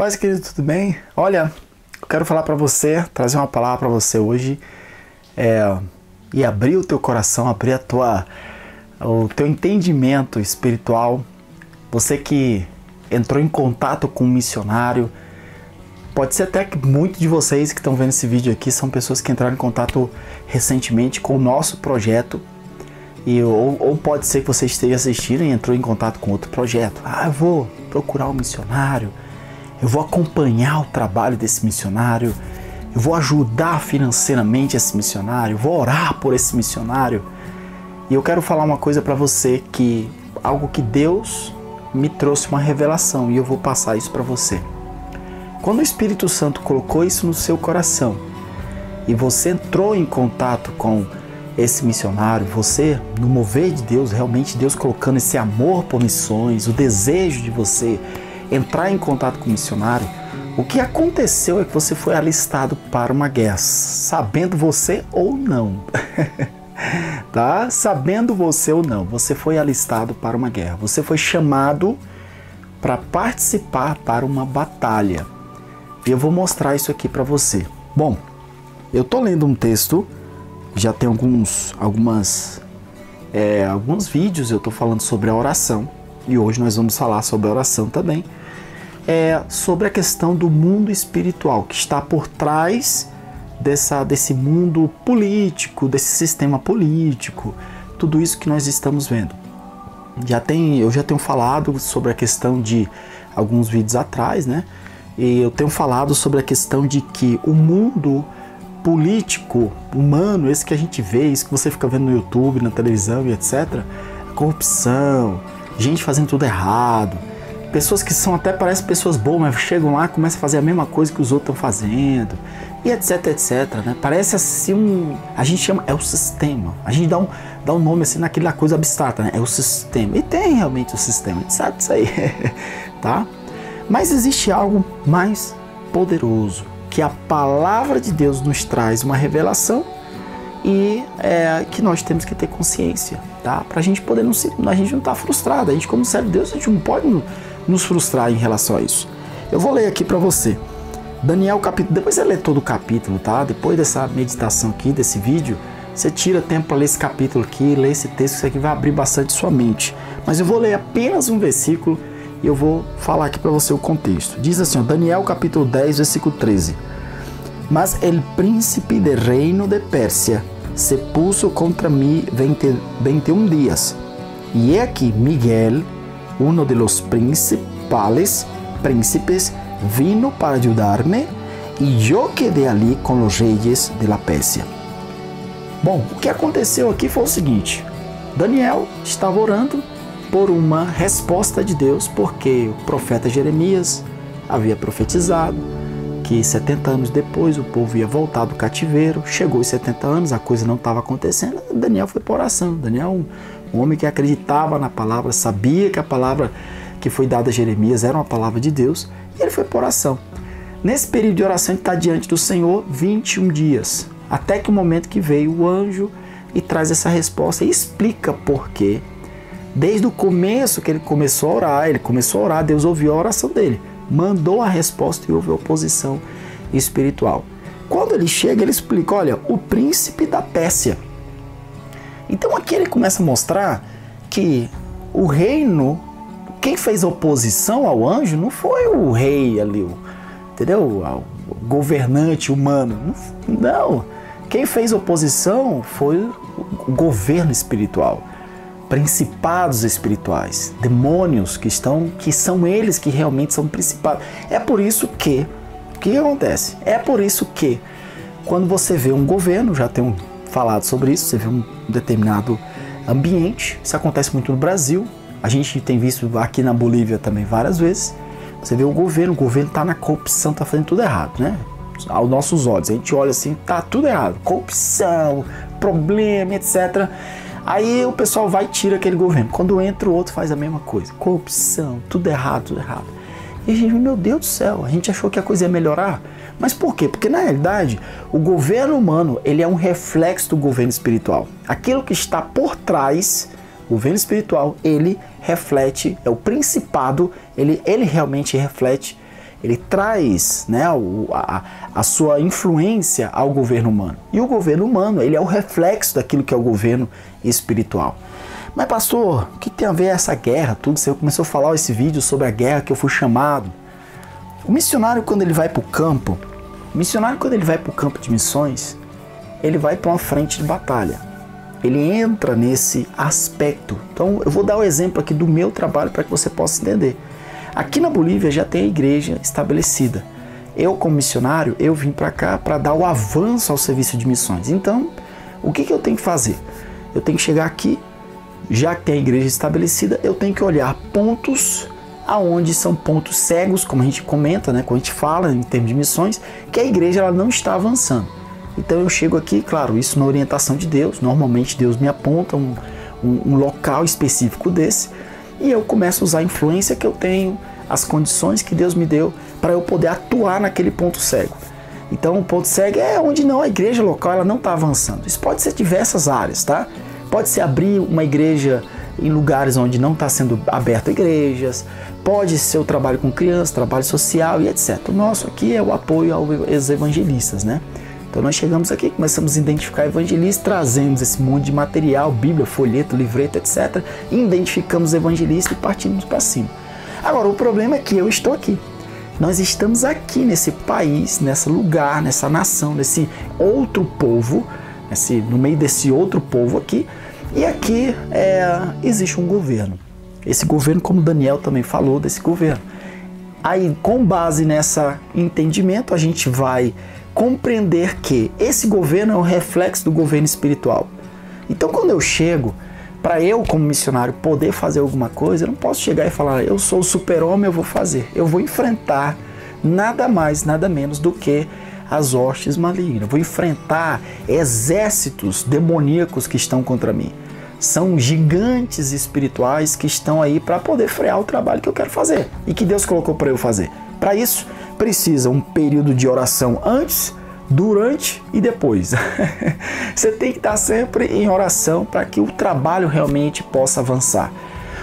Paz, querido, tudo bem? Olha, eu quero falar para você, trazer uma palavra para você hoje e abrir o teu coração, abrir o teu entendimento espiritual. Você que entrou em contato com um missionário, pode ser até que muitos de vocês que estão vendo esse vídeo aqui são pessoas que entraram em contato recentemente com o nosso projeto. Ou pode ser que você esteja assistindo e entrou em contato com outro projeto. Eu vou procurar um missionário, eu vou acompanhar o trabalho desse missionário, eu vou ajudar financeiramente esse missionário, eu vou orar por esse missionário. E eu quero falar uma coisa para você, algo que Deus me trouxe uma revelação, e eu vou passar isso para você. Quando o Espírito Santo colocou isso no seu coração e você entrou em contato com esse missionário, você, no mover de Deus, realmente Deus colocando esse amor por missões, o desejo de você entrar em contato com o missionário, o que aconteceu é que você foi alistado para uma guerra, sabendo você ou não. Tá? Sabendo você ou não, você foi alistado para uma guerra, você foi chamado para participar para uma batalha. E eu vou mostrar isso aqui para você. Bom, eu tô lendo um texto, já tem alguns vídeos eu tô falando sobre a oração, e hoje nós vamos falar sobre a oração também, sobre a questão do mundo espiritual que está por trás desse mundo político, desse sistema político, tudo isso que nós estamos vendo. Eu já tenho falado sobre a questão de alguns vídeos atrás, né? E eu tenho falado sobre a questão de que o mundo político, humano, esse que a gente vê, isso que você fica vendo no YouTube, na televisão e etc., corrupção, gente fazendo tudo errado, pessoas que parecem pessoas boas, mas chegam lá e começam a fazer a mesma coisa que os outros estão fazendo, e etc, etc, né? Parece assim a gente chama, é o sistema, a gente dá um nome assim naquela coisa abstrata, né? É o sistema, e tem realmente o sistema, a gente sabe disso aí, tá? Mas existe algo mais poderoso, que a palavra de Deus nos traz uma revelação e que nós temos que ter consciência, tá? Pra gente poder a gente não tá frustrado, a gente como servo de Deus, a gente não pode nos frustrar em relação a isso. Eu vou ler aqui para você, Daniel capítulo, depois você lê todo o capítulo, tá? Depois dessa meditação aqui, desse vídeo, você tira tempo para ler esse capítulo aqui, ler esse texto, isso aqui vai abrir bastante sua mente. Mas eu vou ler apenas um versículo e eu vou falar aqui para você o contexto. Diz assim, ó, Daniel capítulo 10, versículo 13. Mas el príncipe del reino de Pérsia se puso contra mí 21 días. Y he aquí Miguel, uno de los principales príncipes, vino para ayudarme y yo quedé ali com os reis de la Pérsia. Bom, o que aconteceu aqui foi o seguinte: Daniel estava orando por uma resposta de Deus, porque o profeta Jeremias havia profetizado que 70 anos depois o povo ia voltar do cativeiro. Chegou os 70 anos, a coisa não estava acontecendo, Daniel foi para oração. Daniel, um homem que acreditava na palavra, sabia que a palavra que foi dada a Jeremias era uma palavra de Deus, e ele foi para oração. Nesse período de oração ele está diante do Senhor 21 dias, até que o momento que veio o anjo e traz essa resposta e explica por quê. Desde o começo que ele começou a orar, Deus ouviu a oração dele, mandou a resposta e houve oposição espiritual. Quando ele chega, ele explica, olha, o príncipe da Pérsia. Então aqui ele começa a mostrar que o reino, quem fez oposição ao anjo não foi o rei ali, entendeu? O governante humano, não. Quem fez oposição foi o governo espiritual, principados espirituais, demônios que são eles que realmente são principados. É por isso que, o que acontece? É por isso que, quando você vê um governo, já tenho falado sobre isso, você vê um determinado ambiente, isso acontece muito no Brasil, a gente tem visto aqui na Bolívia também várias vezes, você vê o governo está na corrupção, está fazendo tudo errado, né? Aos nossos olhos, a gente olha assim, tá tudo errado, corrupção, problema, etc. Aí o pessoal vai e tira aquele governo. Quando entra o outro faz a mesma coisa. Corrupção, tudo errado, tudo errado. E a gente, meu Deus do céu, a gente achou que a coisa ia melhorar. Mas por quê? Porque na realidade o governo humano ele é um reflexo do governo espiritual. Aquilo que está por trás, o governo espiritual, ele reflete, é o principado, ele realmente reflete ele traz, né, a sua influência ao governo humano. E o governo humano, ele é o reflexo daquilo que é o governo espiritual. Mas pastor, o que tem a ver essa guerra, tudo? Você começou a falar esse vídeo sobre a guerra que eu fui chamado. O missionário, quando ele vai para o campo, de missões, ele vai para uma frente de batalha. Ele entra nesse aspecto. Então eu vou dar o exemplo aqui do meu trabalho para que você possa entender. Aqui na Bolívia já tem a igreja estabelecida. Eu, como missionário, eu vim para cá para dar o avanço ao serviço de missões. Então, o que eu tenho que fazer? Eu tenho que chegar aqui, já que tem a igreja estabelecida, eu tenho que olhar pontos aonde são pontos cegos, como a gente comenta, né, quando a gente fala em termos de missões, que a igreja ela não está avançando. Então eu chego aqui, claro, isso na orientação de Deus, normalmente Deus me aponta um local específico desse, e eu começo a usar a influência que eu tenho, as condições que Deus me deu, para eu poder atuar naquele ponto cego. Então o ponto cego é onde não a igreja local ela não está avançando. Isso pode ser diversas áreas, tá? Pode ser abrir uma igreja em lugares onde não está sendo aberto igrejas, pode ser o trabalho com crianças, trabalho social e etc. O nosso aqui é o apoio aos evangelistas, né? Então nós chegamos aqui, começamos a identificar evangelistas, trazemos esse monte de material, Bíblia, folheto, livreto, etc. Identificamos evangelistas e partimos para cima. Agora, o problema é que eu estou aqui. Nós estamos aqui nesse país, nesse lugar, nessa nação, nesse outro povo, no meio desse outro povo aqui, e aqui existe um governo. Esse governo, como Daniel também falou desse governo. Aí, com base nesse entendimento, a gente vai compreender que esse governo é um reflexo do governo espiritual. Então, quando eu chego, para eu, como missionário, poder fazer alguma coisa, eu não posso chegar e falar, eu sou o super-homem, eu vou fazer. Eu vou enfrentar nada mais, nada menos do que as hostes malignas. Eu vou enfrentar exércitos demoníacos que estão contra mim. São gigantes espirituais que estão aí para poder frear o trabalho que eu quero fazer e que Deus colocou para eu fazer. Para isso, precisa um período de oração antes, durante e depois. Você tem que estar sempre em oração para que o trabalho realmente possa avançar.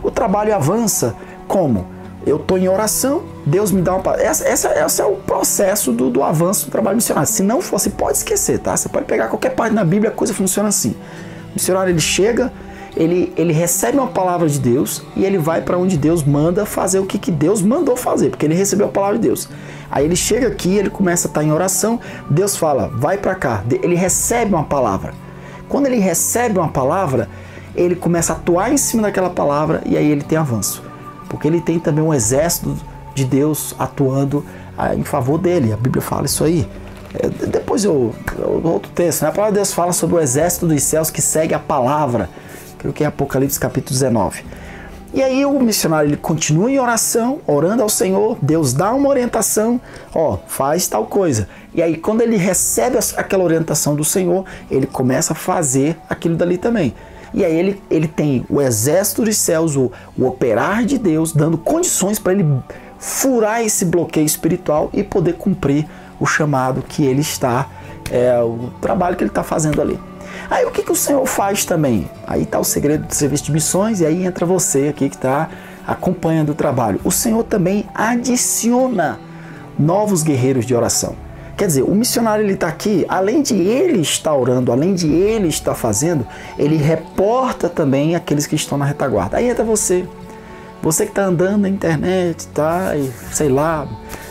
O trabalho avança como? Eu estou em oração, Deus me dá uma... Esse é o processo do avanço do trabalho missionário. Se não for, você pode esquecer, tá? Você pode pegar qualquer parte na Bíblia, a coisa funciona assim. O missionário, ele chega, ele recebe uma palavra de Deus e ele vai para onde Deus manda fazer o que Deus mandou fazer, porque ele recebeu a palavra de Deus. Aí ele chega aqui, ele começa a estar em oração, Deus fala, vai para cá. Ele recebe uma palavra. Quando ele recebe uma palavra, ele começa a atuar em cima daquela palavra e aí ele tem avanço. Porque ele tem também um exército de Deus atuando em favor dele. A Bíblia fala isso aí. Depois outro texto, né? A palavra de Deus fala sobre o exército dos céus que segue a palavra. Creio que é Apocalipse capítulo 19. E aí o missionário ele continua em oração, orando ao Senhor, Deus dá uma orientação, faz tal coisa. E aí quando ele recebe aquela orientação do Senhor, ele começa a fazer aquilo dali também. E aí ele tem o exército dos céus, o operar de Deus, dando condições para ele furar esse bloqueio espiritual e poder cumprir o chamado que ele está, o trabalho que ele está fazendo ali. Aí o que o Senhor faz também? Aí está o segredo do serviço de missões e aí entra você aqui que está acompanhando o trabalho. O Senhor também adiciona novos guerreiros de oração. Quer dizer, o missionário ele está aqui, além de ele estar orando, além de ele estar fazendo, ele reporta também aqueles que estão na retaguarda. Aí entra você que está andando na internet, tá, e, sei lá,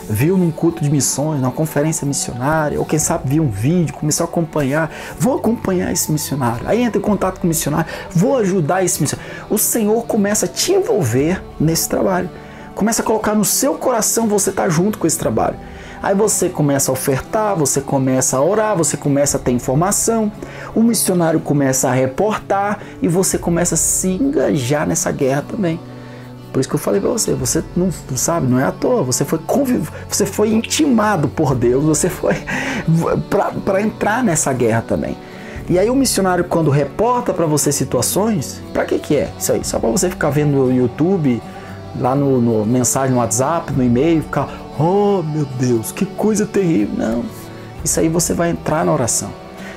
viu num culto de missões, numa conferência missionária, ou quem sabe viu um vídeo, começou a acompanhar, vou acompanhar esse missionário. Aí entra em contato com o missionário, vou ajudar esse missionário. O Senhor começa a te envolver nesse trabalho, começa a colocar no seu coração você estar junto com esse trabalho. Aí você começa a ofertar, você começa a orar, você começa a ter informação, o missionário começa a reportar e você começa a se engajar nessa guerra também. Por isso que eu falei para você, você não sabe, não é à toa, você foi intimado por Deus, você foi para entrar nessa guerra também. E aí o missionário quando reporta para você situações, para que é isso aí? Só para você ficar vendo no YouTube, lá no mensagem no WhatsApp, no e-mail, ficar, oh meu Deus, que coisa terrível. Não, isso aí você vai entrar na oração.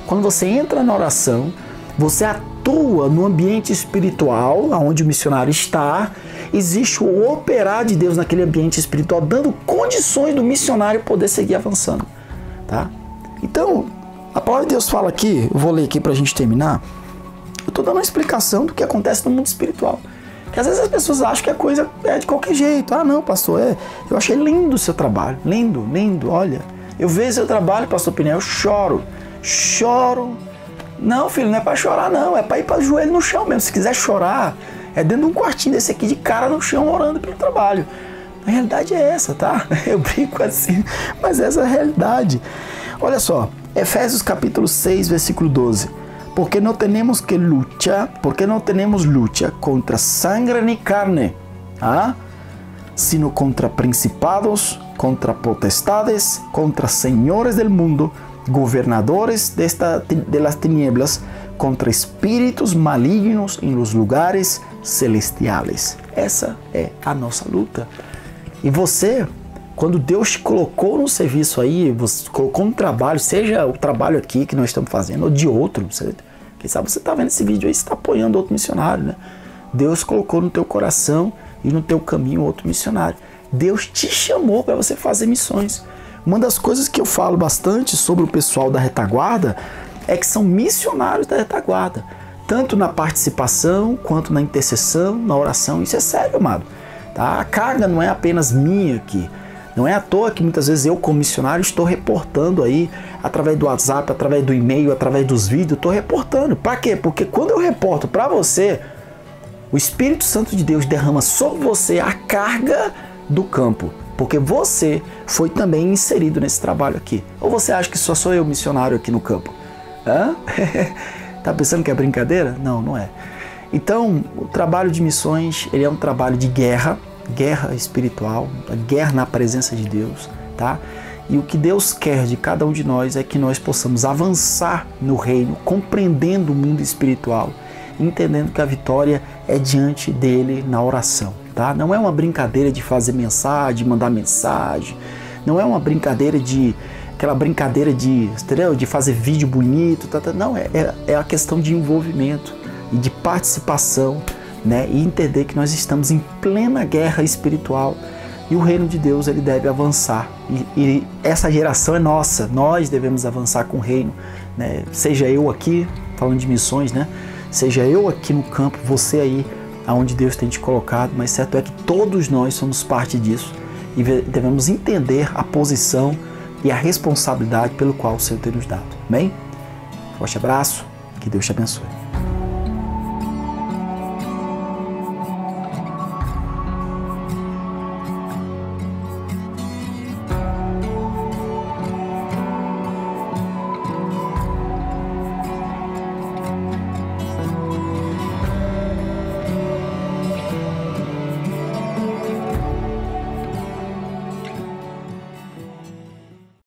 Quando você entra na oração, você atua atua no ambiente espiritual, onde o missionário está, existe o operar de Deus naquele ambiente espiritual, dando condições do missionário poder seguir avançando, tá? Então, a palavra de Deus fala aqui, eu vou ler aqui para a gente terminar, eu estou dando uma explicação do que acontece no mundo espiritual. Porque às vezes as pessoas acham que a coisa é de qualquer jeito. Ah, não, pastor, eu achei lindo o seu trabalho, lindo, lindo, olha. Eu vejo seu trabalho, pastor Pinel, eu choro. Não, filho, não é para chorar não, é para ir para o joelho no chão mesmo. Se quiser chorar, é dentro de um quartinho desse aqui de cara no chão orando pelo trabalho. A realidade é essa, tá? Eu brinco assim, mas essa é a realidade. Olha só, Efésios capítulo 6, versículo 12. Porque não temos luta contra sangue nem carne, sino contra principados, contra potestades, contra senhores del mundo, governadores de las tinieblas, contra espíritos malignos em los lugares celestiales. Essa é a nossa luta. E você, quando Deus te colocou no serviço aí, você colocou um trabalho, seja o trabalho aqui que nós estamos fazendo ou de outro, quem sabe você está vendo esse vídeo aí, você está apoiando outro missionário, né? Deus colocou no teu coração e no teu caminho outro missionário. Deus te chamou para você fazer missões. Uma das coisas que eu falo bastante sobre o pessoal da retaguarda é que são missionários da retaguarda. Tanto na participação, quanto na intercessão, na oração. Isso é sério, amado. Tá? A carga não é apenas minha aqui. Não é à toa que muitas vezes eu, como missionário, estou reportando aí, através do WhatsApp, através do e-mail, através dos vídeos, estou reportando. Para quê? Porque quando eu reporto para você, o Espírito Santo de Deus derrama sobre você a carga do campo. Porque você foi também inserido nesse trabalho aqui. Ou você acha que só sou eu missionário aqui no campo? Tá pensando que é brincadeira? Não, não é. Então, o trabalho de missões, ele é um trabalho de guerra espiritual, guerra na presença de Deus, tá? E o que Deus quer de cada um de nós é que nós possamos avançar no reino, compreendendo o mundo espiritual, entendendo que a vitória é diante dele na oração, tá? Não é uma brincadeira de fazer mensagem, de mandar mensagem, não é uma brincadeira aquela brincadeira entendeu? De fazer vídeo bonito, não, é a questão de envolvimento e de participação, né? E entender que nós estamos em plena guerra espiritual e o reino de Deus ele deve avançar e essa geração é nossa, nós devemos avançar com o reino, né? Seja eu aqui falando de missões, né? Seja eu aqui no campo, você aí aonde Deus tem te colocado, mas certo é que todos nós somos parte disso e devemos entender a posição e a responsabilidade pelo qual o Senhor tem nos dado. Amém? Forte abraço, que Deus te abençoe.